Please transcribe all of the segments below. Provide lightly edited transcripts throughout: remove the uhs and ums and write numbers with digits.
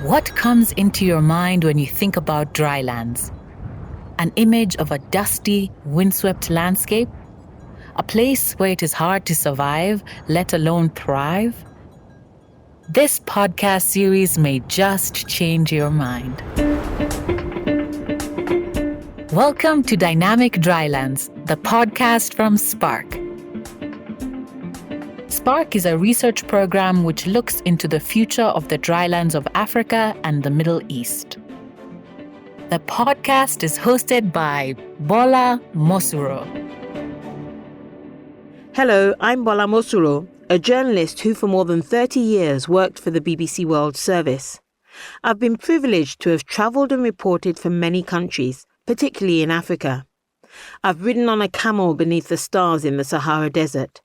What comes into your mind when you think about drylands? An image of a dusty, windswept landscape? A place where it is hard to survive, let alone thrive? This podcast series may just change your mind. Welcome to Dynamic Drylands, the podcast from SPARC. SPARC is a research program which looks into the future of the drylands of Africa and the Middle East. The podcast is hosted by Bola Mosuro. Hello, I'm Bola Mosuro, a journalist who for more than 30 years worked for the BBC World Service. I've been privileged to have travelled and reported from many countries, particularly in Africa. I've ridden on a camel beneath the stars in the Sahara Desert,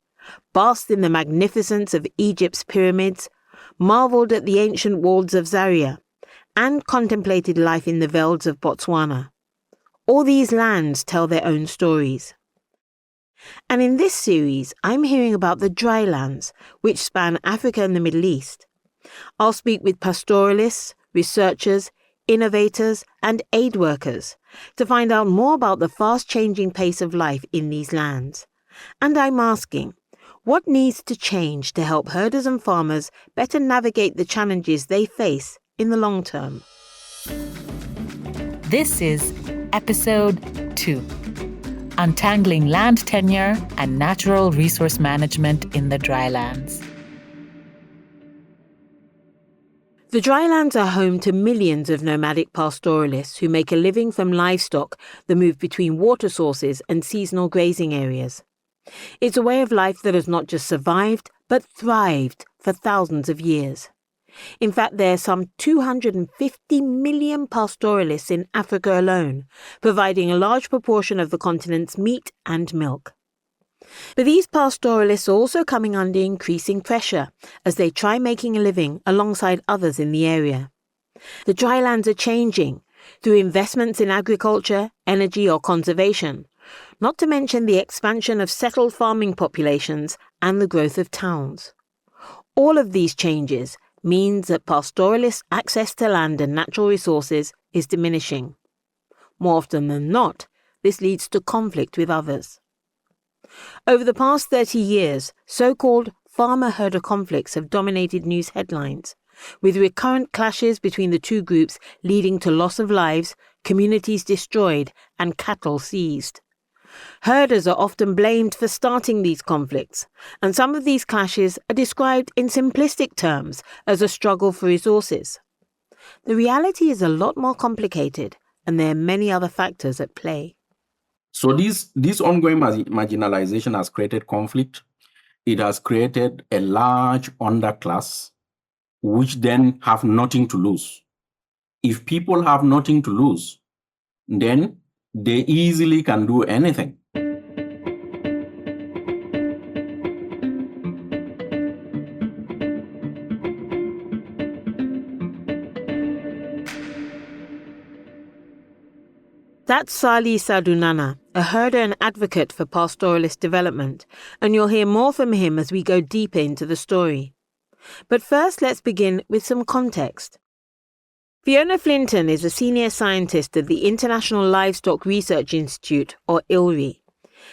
basked in the magnificence of Egypt's pyramids, marvelled at the ancient walls of Zaria, and contemplated life in the velds of Botswana. All these lands tell their own stories. And in this series, I'm hearing about the drylands, which span Africa and the Middle East. I'll speak with pastoralists, researchers, innovators, and aid workers to find out more about the fast-changing pace of life in these lands. And I'm asking, what needs to change to help herders and farmers better navigate the challenges they face in the long term? This is Episode 2, Untangling Land Tenure and Natural Resource Management in the Drylands. The drylands are home to millions of nomadic pastoralists who make a living from livestock that move between water sources and seasonal grazing areas. It's a way of life that has not just survived, but thrived for thousands of years. In fact, there are some 250 million pastoralists in Africa alone, providing a large proportion of the continent's meat and milk. But these pastoralists are also coming under increasing pressure as they try making a living alongside others in the area. The drylands are changing through investments in agriculture, energy or conservation, not to mention the expansion of settled farming populations and the growth of towns. All of these changes means that pastoralists' access to land and natural resources is diminishing. More often than not, this leads to conflict with others. Over the past 30 years, so-called farmer-herder conflicts have dominated news headlines, with recurrent clashes between the two groups leading to loss of lives, communities destroyed, and cattle seized. Herders are often blamed for starting these conflicts, and some of these clashes are described in simplistic terms as a struggle for resources. The reality is a lot more complicated, and there are many other factors at play. So this ongoing marginalization has created conflict. It has created a large underclass, which then have nothing to lose. If people have nothing to lose, then they easily can do anything. That's Sali Sadunana, a herder and advocate for pastoralist development, and you'll hear more from him as we go deeper into the story. But first, let's begin with some context. Fiona Flinton is a senior scientist at the International Livestock Research Institute, or ILRI.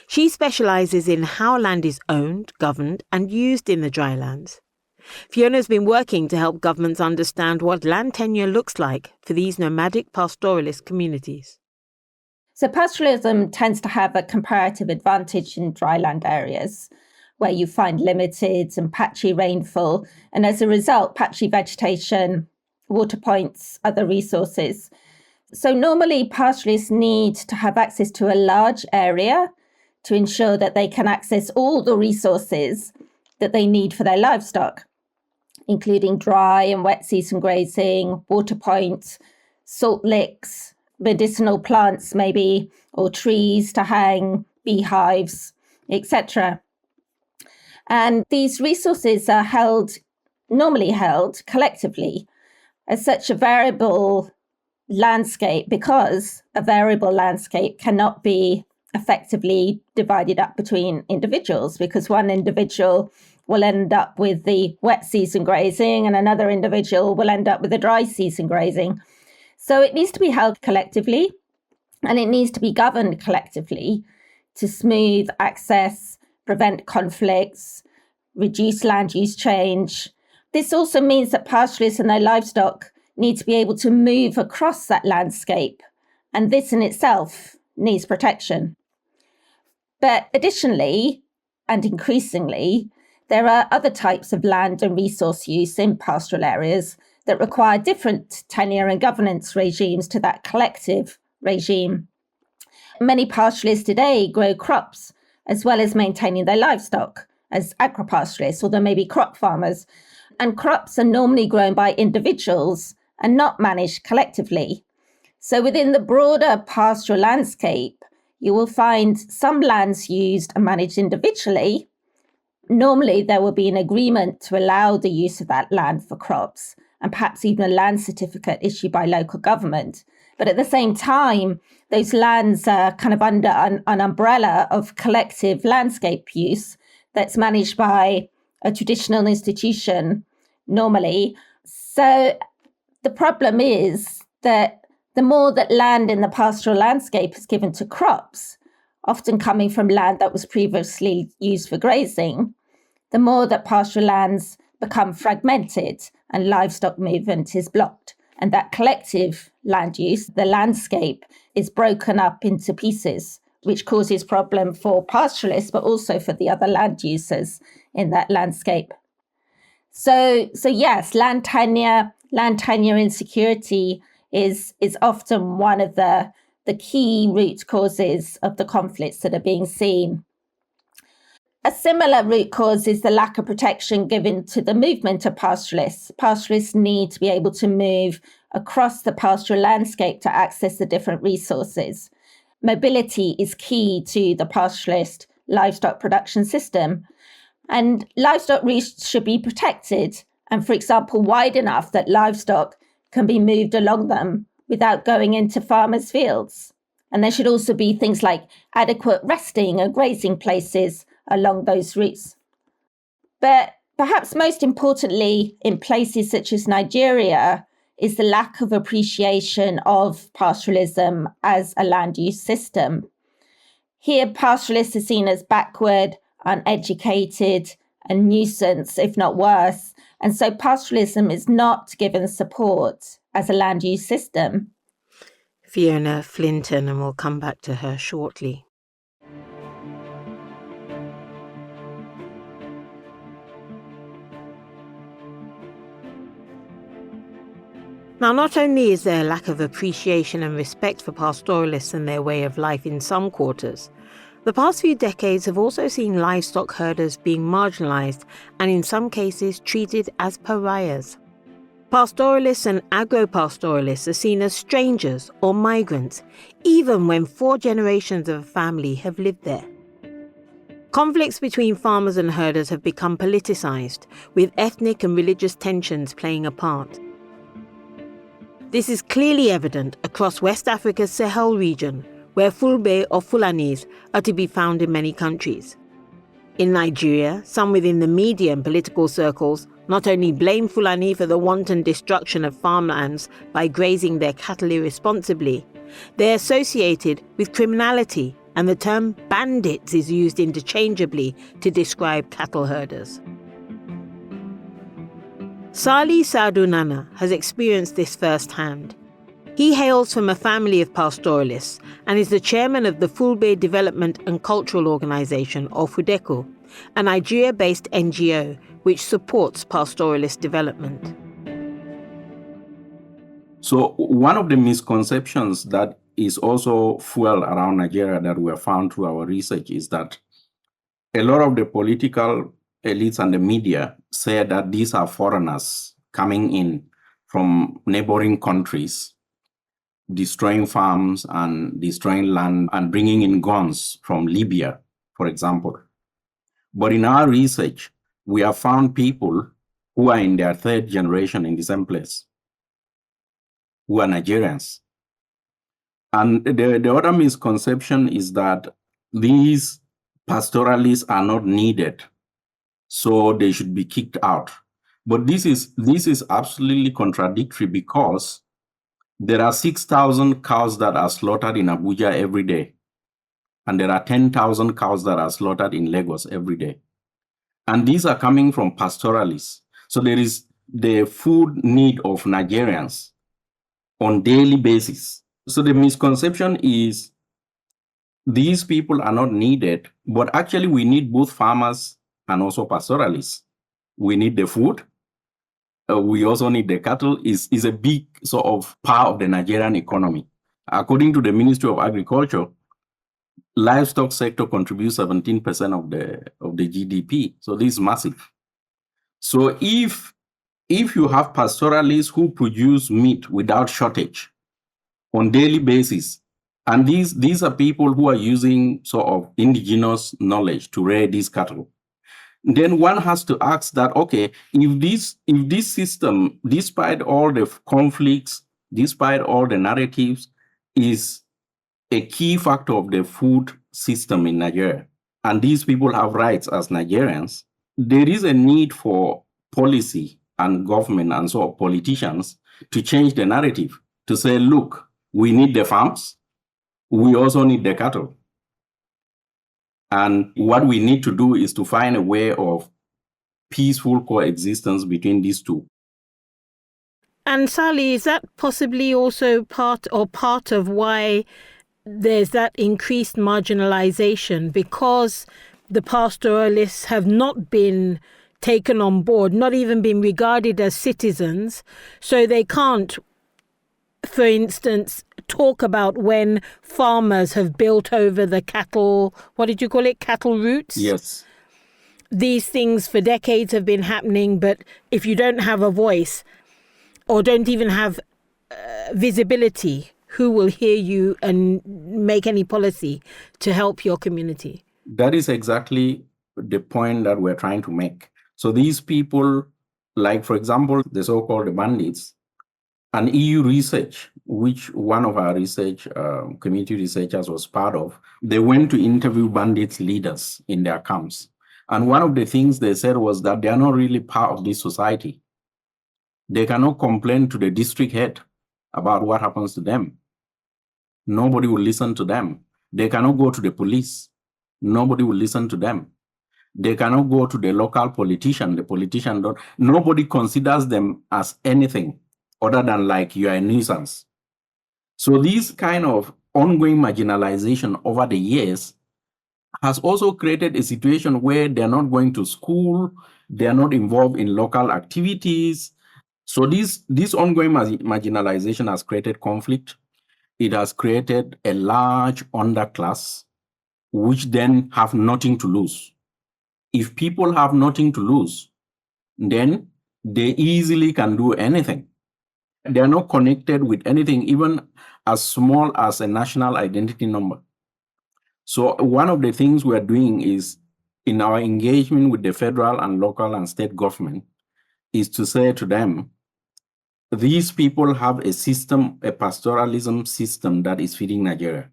She specializes in how land is owned, governed, and used in the drylands. Fiona's been working to help governments understand what land tenure looks like for these nomadic pastoralist communities. So pastoralism tends to have a comparative advantage in dryland areas where you find limited and patchy rainfall, and as a result, patchy vegetation, water points, other resources. So normally pastoralists need to have access to a large area to ensure that they can access all the resources that they need for their livestock, including dry and wet season grazing, water points, salt licks, medicinal plants maybe, or trees to hang, beehives, etc. And these resources are normally held collectively as such a variable landscape, because a variable landscape cannot be effectively divided up between individuals, because one individual will end up with the wet season grazing and another individual will end up with the dry season grazing. So it needs to be held collectively and it needs to be governed collectively to smooth access, prevent conflicts, reduce land use change. This also means that pastoralists and their livestock need to be able to move across that landscape, and this in itself needs protection. But additionally, and increasingly, there are other types of land and resource use in pastoral areas that require different tenure and governance regimes to that collective regime. Many pastoralists today grow crops as well as maintaining their livestock as agropastoralists, or they may be crop farmers. And crops are normally grown by individuals and not managed collectively. So within the broader pastoral landscape, you will find some lands used and managed individually. Normally, there will be an agreement to allow the use of that land for crops, and perhaps even a land certificate issued by local government. But at the same time, those lands are kind of under an umbrella of collective landscape use that's managed by a traditional institution normally. So the problem is that the more that land in the pastoral landscape is given to crops, often coming from land that was previously used for grazing, the more that pastoral lands become fragmented and livestock movement is blocked. And that collective land use, the landscape, is broken up into pieces, which causes problem for pastoralists, but also for the other land users in that landscape. So yes, land tenure insecurity is often one of the key root causes of the conflicts that are being seen. A similar root cause is the lack of protection given to the movement of pastoralists. Pastoralists need to be able to move across the pastoral landscape to access the different resources. Mobility is key to the pastoralist livestock production system. And livestock routes should be protected and, for example, wide enough that livestock can be moved along them without going into farmers' fields. And there should also be things like adequate resting and grazing places along those routes. But perhaps most importantly, in places such as Nigeria, is the lack of appreciation of pastoralism as a land use system. Here, pastoralists are seen as backward, uneducated, a nuisance, if not worse. And so pastoralism is not given support as a land use system. Fiona Flinton, and we'll come back to her shortly. Now, not only is there a lack of appreciation and respect for pastoralists and their way of life in some quarters, the past few decades have also seen livestock herders being marginalised and in some cases treated as pariahs. Pastoralists and agro-pastoralists are seen as strangers or migrants, even when 4 generations of a family have lived there. Conflicts between farmers and herders have become politicised, with ethnic and religious tensions playing a part. This is clearly evident across West Africa's Sahel region, where Fulbe or Fulanis are to be found in many countries. In Nigeria, some within the media and political circles not only blame Fulani for the wanton destruction of farmlands by grazing their cattle irresponsibly, they're associated with criminality, and the term bandits is used interchangeably to describe cattle herders. Sali Sadu Nana has experienced this firsthand. He hails from a family of pastoralists and is the chairman of the Fulbe Development and Cultural Organization, or FUDECO, a Nigeria-based NGO which supports pastoralist development. So one of the misconceptions that is also fuel around Nigeria that we have found through our research is that a lot of the political elites and the media say that these are foreigners coming in from neighboring countries, destroying farms and destroying land and bringing in guns from Libya, for example. But in our research, we have found people who are in their 3rd generation in the same place, who are Nigerians. And the other misconception is that these pastoralists are not needed so they should be kicked out. But this is absolutely contradictory, because there are 6,000 cows that are slaughtered in Abuja every day, and there are 10,000 cows that are slaughtered in Lagos every day. And these are coming from pastoralists. So there is the food need of Nigerians on daily basis. So the misconception is these people are not needed, but actually we need both farmers and also pastoralists. We need the food. We also need the cattle. Is a big sort of part of the Nigerian economy. According to the Ministry of Agriculture, livestock sector contributes 17% of the GDP. So this is massive. So if you have pastoralists who produce meat without shortage on daily basis, and these are people who are using sort of indigenous knowledge to rear these cattle, then one has to ask that, okay, if this system, despite all the conflicts, despite all the narratives, is a key factor of the food system in Nigeria, and these people have rights as Nigerians, there is a need for policy and government and so politicians to change the narrative, to say, look, we need the farms, we also need the cattle. And what we need to do is to find a way of peaceful coexistence between these two. And Sally, is that possibly also part of why there's that increased marginalization, because the pastoralists have not been taken on board, not even been regarded as citizens, so they can't, for instance, talk about when farmers have built over the cattle, what did you call it, cattle routes? Yes. These things for decades have been happening, but if you don't have a voice or don't even have visibility, who will hear you and make any policy to help your community? That is exactly the point that we're trying to make. So these people, like, for example, the so-called bandits, and EU research, which one of our research community researchers was part of, they went to interview bandits leaders in their camps. And one of the things they said was that they are not really part of this society. They cannot complain to the district head about what happens to them. Nobody will listen to them. They cannot go to the police. Nobody will listen to them. They cannot go to the local politician. The politician don't. Nobody considers them as anything other than like you are a nuisance. So this kind of ongoing marginalization over the years has also created a situation where they're not going to school, they're not involved in local activities. So this ongoing marginalization has created conflict. It has created a large underclass, which then have nothing to lose. If people have nothing to lose, then they easily can do anything. They are not connected with anything, even as small as a national identity number. So one of the things we are doing is, in our engagement with the federal and local and state government, is to say to them, these people have a system, a pastoralism system that is feeding Nigeria.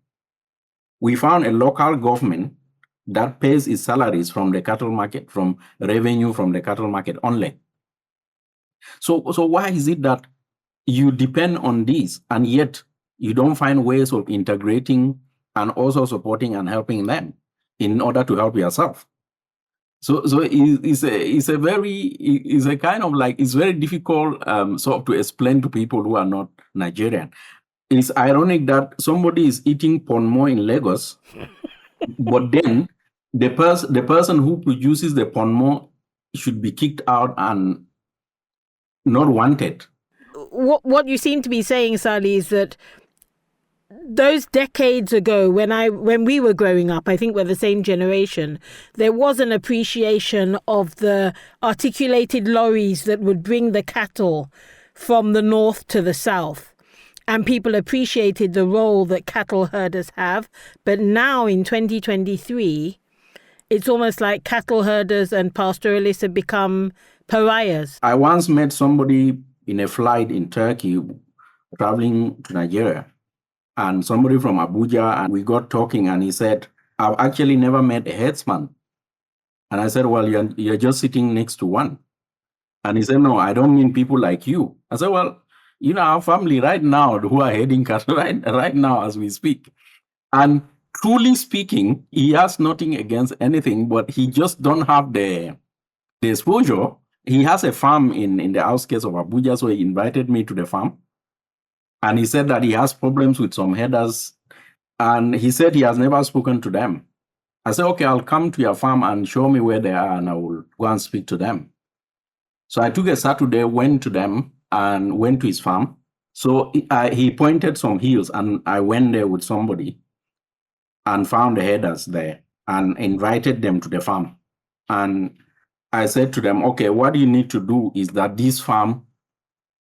We found a local government that pays its salaries from the cattle market, from revenue from the cattle market only. So why is it that you depend on this and yet you don't find ways of integrating and also supporting and helping them in order to help yourself? So it's a kind of like, it's very difficult sort of to explain to people who are not Nigerian. It's ironic that somebody is eating ponmo in Lagos, but then the person who produces the ponmo should be kicked out and not wanted. What you seem to be saying, Sally, is that those decades ago, when we were growing up, I think we're the same generation, there was an appreciation of the articulated lorries that would bring the cattle from the north to the south. And people appreciated the role that cattle herders have. But now in 2023, it's almost like cattle herders and pastoralists have become pariahs. I once met somebody in a flight in Turkey traveling to Nigeria, and somebody from Abuja, and we got talking, and he said, I've actually never met a herdsman. And I said, well, you're just sitting next to one. And he said, no, I don't mean people like you. I said, well, our family right now who are heading cattle right now as we speak. And truly speaking, he has nothing against anything, but he just don't have the exposure. He has a farm in the outskirts of Abuja, so he invited me to the farm. And he said that he has problems with some herders. And he said he has never spoken to them. I said, okay, I'll come to your farm and show me where they are, and I will go and speak to them. So I took a Saturday, went to them, and went to his farm. So he pointed some hills, and I went there with somebody and found the herders there and invited them to the farm. And I said to them, okay, what you need to do is that this farm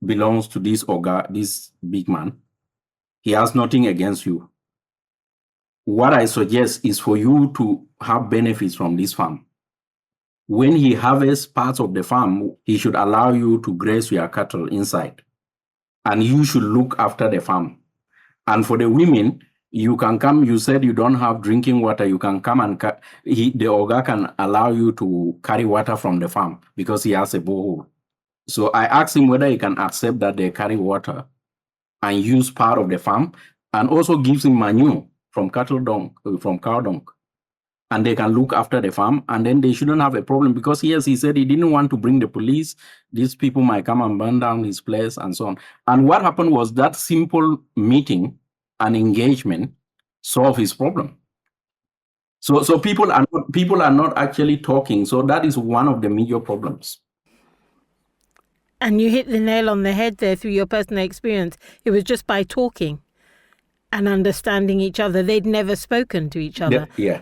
belongs to this Oga, this big man. He has nothing against you. What I suggest is for you to have benefits from this farm. When he harvests parts of the farm, he should allow you to graze your cattle inside. And you should look after the farm. And for the women, you can come, you said you don't have drinking water, you can come and the Oga can allow you to carry water from the farm because he has a borehole. So I asked him whether he can accept that they carry water and use part of the farm, and also gives him manure from cattle dung, from cow dung. And they can look after the farm, and then they shouldn't have a problem because, yes, he said he didn't want to bring the police. These people might come and burn down his place and so on. And what happened was that simple meeting and engagement solved his problem. So people are not actually talking. So that is one of the major problems. And you hit the nail on the head there through your personal experience. It was just by talking and understanding each other. They'd never spoken to each other. Yeah.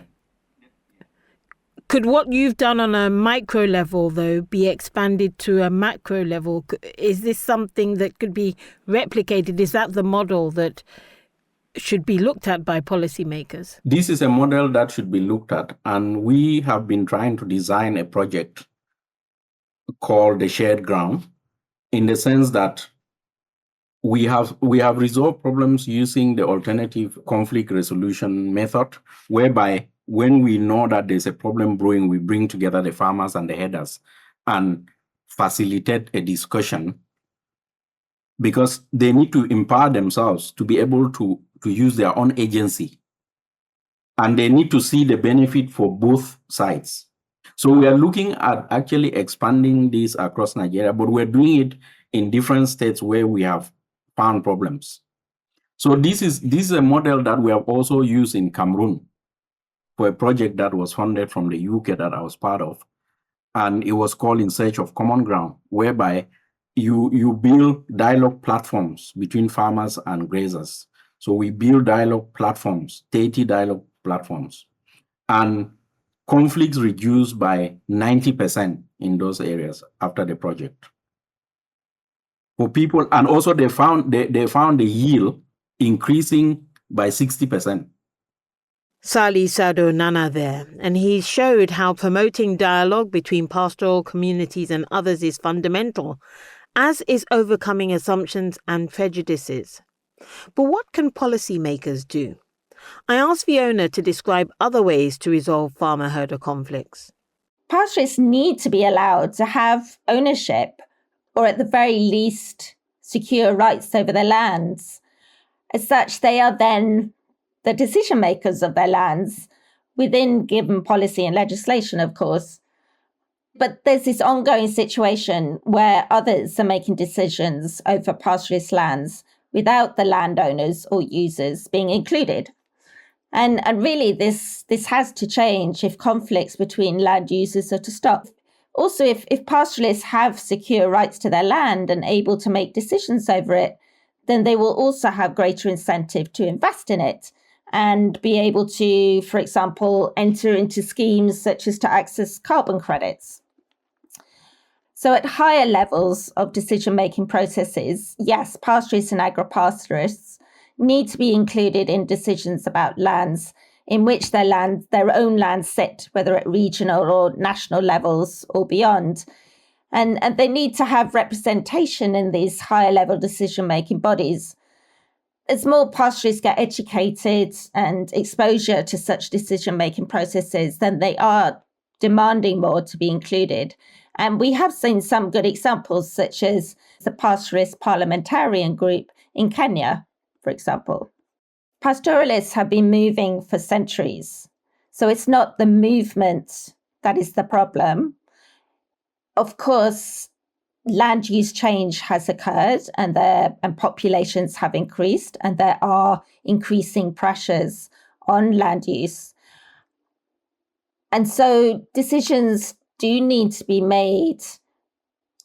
Could what you've done on a micro level, though, be expanded to a macro level? Is this something that could be replicated? Is that the model that should be looked at by policymakers? This is a model that should be looked at. And we have been trying to design a project called the shared ground, in the sense that we have resolved problems using the alternative conflict resolution method, whereby when we know that there's a problem brewing, we bring together the farmers and the herders and facilitate a discussion, because they need to empower themselves to be able to use their own agency. And they need to see the benefit for both sides. So we are looking at actually expanding this across Nigeria, but we're doing it in different states where we have found problems. So this is a model that we have also used in Cameroon for a project that was funded from the UK that I was part of. And it was called In Search of Common Ground, whereby you build dialogue platforms between farmers and grazers. So we build dialogue platforms, 30 dialogue platforms. And conflicts reduced by 90% in those areas after the project. For people, and also they found the yield increasing by 60%. Sali Sado Nana there, and he showed how promoting dialogue between pastoral communities and others is fundamental, as is overcoming assumptions and prejudices. But what can policymakers do? I asked Fiona to describe other ways to resolve farmer-herder conflicts. Pastoralists need to be allowed to have ownership, or at the very least, secure rights over their lands. As such, they are then the decision makers of their lands within given policy and legislation, of course. But there's this ongoing situation where others are making decisions over pastoralist lands without the landowners or users being included. And really, this has to change if conflicts between land users are to stop. Also, if pastoralists have secure rights to their land and able to make decisions over it, then they will also have greater incentive to invest in it and be able to, for example, enter into schemes such as to access carbon credits. So at higher levels of decision-making processes, yes, pastoralists and agropastoralists need to be included in decisions about lands in which their own lands sit, whether at regional or national levels or beyond. And they need to have representation in these higher level decision-making bodies. As more pastoralists get educated and exposure to such decision-making processes, then they are demanding more to be included. And we have seen some good examples, such as the Pastoralist Parliamentarian Group in Kenya, for example. Pastoralists have been moving for centuries. So it's not the movement that is the problem. Of course, land use change has occurred and populations have increased, and there are increasing pressures on land use. And so decisions do need to be made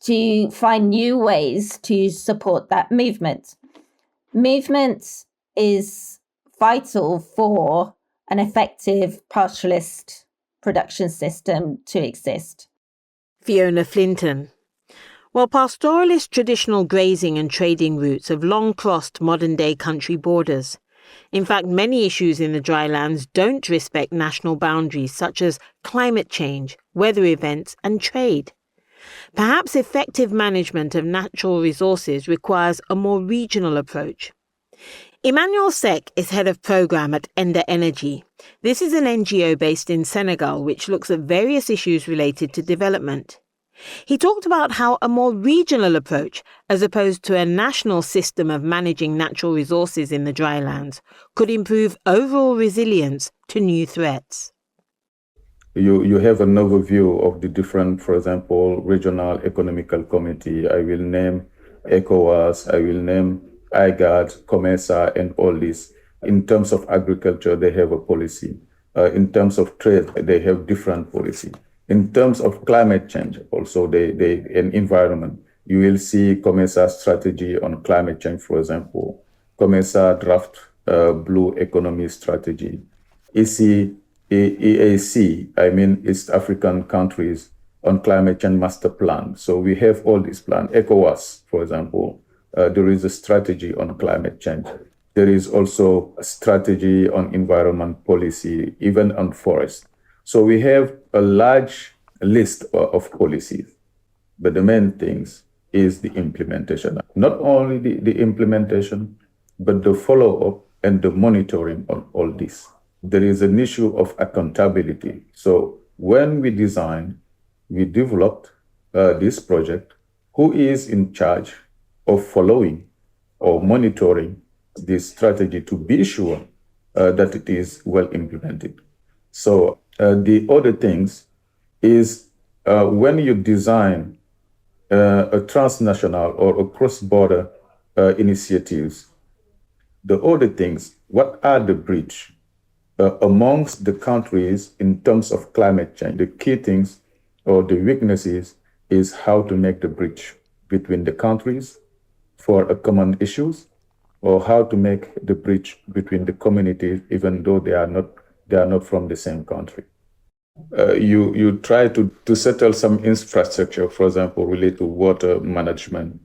to find new ways to support that movement. Movement is vital for an effective pastoralist production system to exist. Fiona Flinton. While pastoralist traditional grazing and trading routes have long crossed modern-day country borders, in fact, many issues in the drylands don't respect national boundaries such as climate change, weather events and trade. Perhaps effective management of natural resources requires a more regional approach. Emmanuel Sek is head of program at Enda Energy. This is an NGO based in Senegal which looks at various issues related to development. He talked about how a more regional approach, as opposed to a national system of managing natural resources in the drylands, could improve overall resilience to new threats. You have an overview of the different, for example, regional economical committee. I will name ECOWAS, I will name IGAD, COMESA, and all this. In terms of agriculture, they have a policy. In terms of trade, they have different policy. In terms of climate change, also, and environment, you will see COMESA strategy on climate change, for example. COMESA draft blue economy strategy. EAC, East African countries on climate change master plan. So we have all these plans. ECOWAS, for example, there is a strategy on climate change. There is also a strategy on environment policy, even on forest. So we have a large list of policies, but the main things is the implementation. Not only the implementation, but the follow-up and the monitoring on all this. There is an issue of accountability. So when we developed this project, who is in charge of following or monitoring this strategy to be sure that it is well implemented? So the other things is when you design a transnational or a cross-border initiatives, the other things, what are the bridge amongst the countries in terms of climate change? The key things or the weaknesses is how to make the bridge between the countries for a common issues, or how to make the bridge between the communities, even though they are not from the same country. You try to settle some infrastructure, for example, related to water management.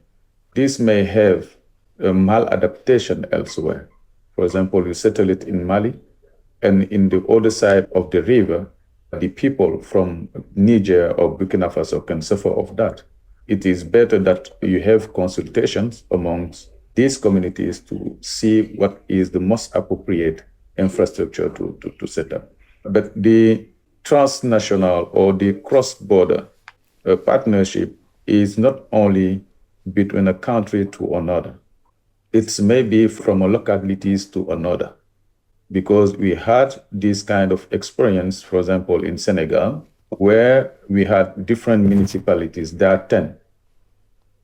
This may have a maladaptation elsewhere. For example, you settle it in Mali, and in the other side of the river, the people from Niger or Burkina Faso can suffer of that. It is better that you have consultations amongst these communities to see what is the most appropriate infrastructure to set up. But the transnational or the cross-border partnership is not only between a country to another. It's maybe from a localities to another. Because we had this kind of experience, for example, in Senegal, where we had different municipalities. There are 10.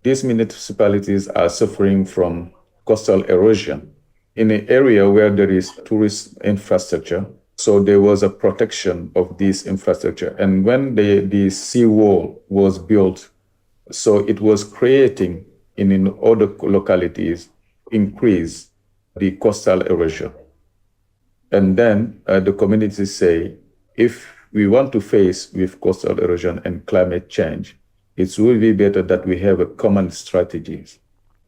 These municipalities are suffering from coastal erosion in an area where there is tourist infrastructure. So there was a protection of this infrastructure. And when the seawall was built, so it was creating in other localities, increase the coastal erosion. And then the communities say, if we want to face with coastal erosion and climate change, it will be better that we have a common strategies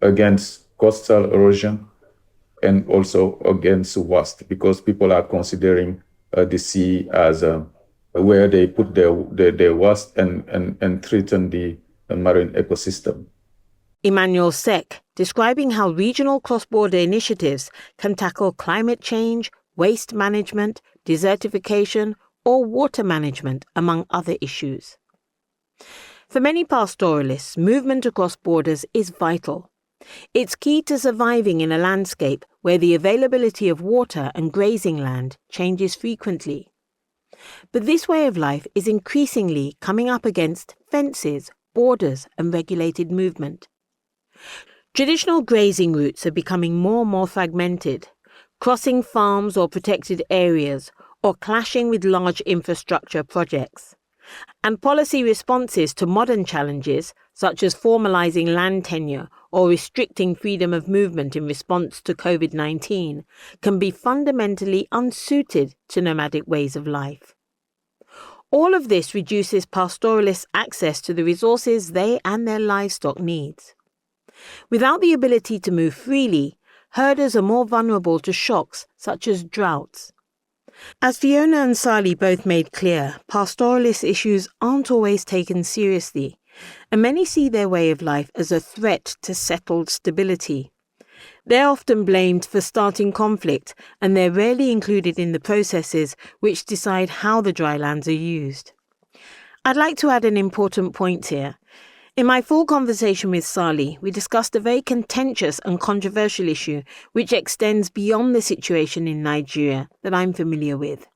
against coastal erosion and also against waste, because people are considering the sea as where they put their waste and threaten the marine ecosystem. Emmanuel Sek, describing how regional cross-border initiatives can tackle climate change, waste management, desertification, or water management, among other issues. For many pastoralists, movement across borders is vital. It's key to surviving in a landscape where the availability of water and grazing land changes frequently. But this way of life is increasingly coming up against fences, borders, and regulated movement. Traditional grazing routes are becoming more and more fragmented, crossing farms or protected areas, or clashing with large infrastructure projects. And policy responses to modern challenges, such as formalising land tenure or restricting freedom of movement in response to COVID-19, can be fundamentally unsuited to nomadic ways of life. All of this reduces pastoralists' access to the resources they and their livestock needs. Without the ability to move freely, herders are more vulnerable to shocks such as droughts. As Fiona and Sally both made clear, pastoralist issues aren't always taken seriously, and many see their way of life as a threat to settled stability. They're often blamed for starting conflict, and they're rarely included in the processes which decide how the drylands are used. I'd like to add an important point here. In my full conversation with Sally, we discussed a very contentious and controversial issue which extends beyond the situation in Nigeria that I'm familiar with.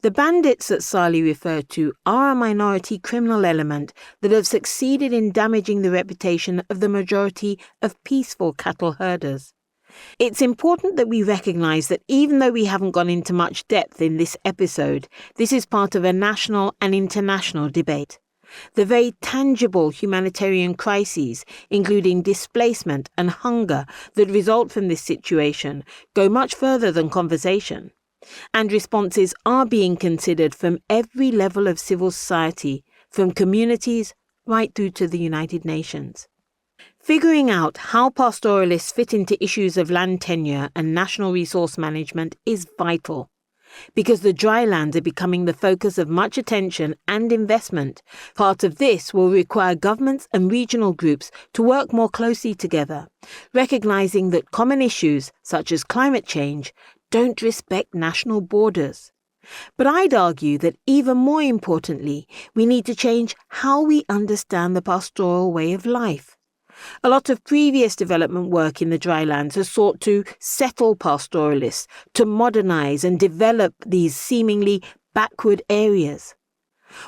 The bandits that Sally referred to are a minority criminal element that have succeeded in damaging the reputation of the majority of peaceful cattle herders. It's important that we recognise that even though we haven't gone into much depth in this episode, this is part of a national and international debate. The very tangible humanitarian crises, including displacement and hunger that result from this situation, go much further than conversation. And responses are being considered from every level of civil society, from communities right through to the United Nations. Figuring out how pastoralists fit into issues of land tenure and national resource management is vital, because the drylands are becoming the focus of much attention and investment. Part of this will require governments and regional groups to work more closely together, recognising that common issues, such as climate change, don't respect national borders. But I'd argue that even more importantly, we need to change how we understand the pastoral way of life. A lot of previous development work in the drylands has sought to settle pastoralists, to modernise and develop these seemingly backward areas.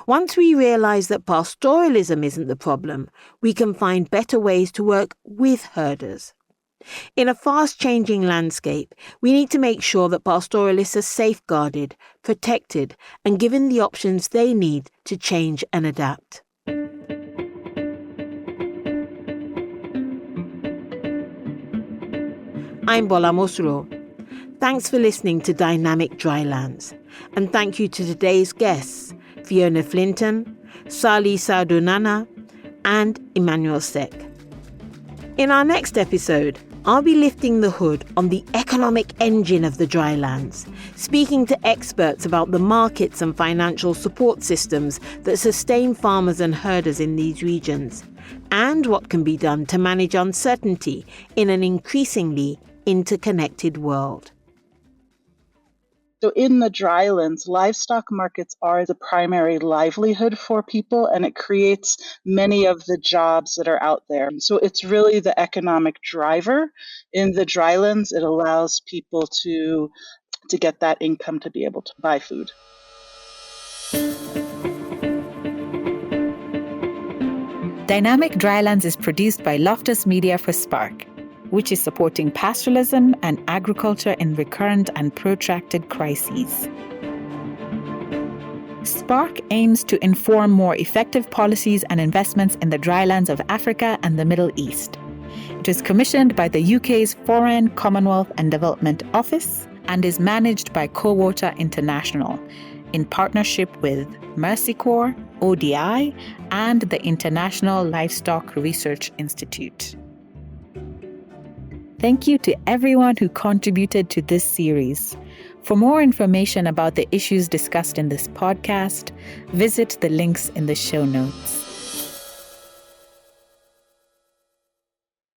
Once we realise that pastoralism isn't the problem, we can find better ways to work with herders. In a fast-changing landscape, we need to make sure that pastoralists are safeguarded, protected, and given the options they need to change and adapt. I'm Bola Mosuro. Thanks for listening to Dynamic Drylands, and thank you to today's guests, Fiona Flinton, Sally Sardonana, and Emmanuel Sek. In our next episode, I'll be lifting the hood on the economic engine of the drylands, speaking to experts about the markets and financial support systems that sustain farmers and herders in these regions, and what can be done to manage uncertainty in an increasingly interconnected world. So in the drylands, livestock markets are the primary livelihood for people, and it creates many of the jobs that are out there. So it's really the economic driver in the drylands. It allows people to get that income to be able to buy food. Dynamic Drylands is produced by Loftus Media for SPARC, which is supporting pastoralism and agriculture in recurrent and protracted crises. SPARC aims to inform more effective policies and investments in the drylands of Africa and the Middle East. It is commissioned by the UK's Foreign, Commonwealth and Development Office and is managed by Cowater International in partnership with Mercy Corps, ODI, and the International Livestock Research Institute. Thank you to everyone who contributed to this series. For more information about the issues discussed in this podcast, visit the links in the show notes.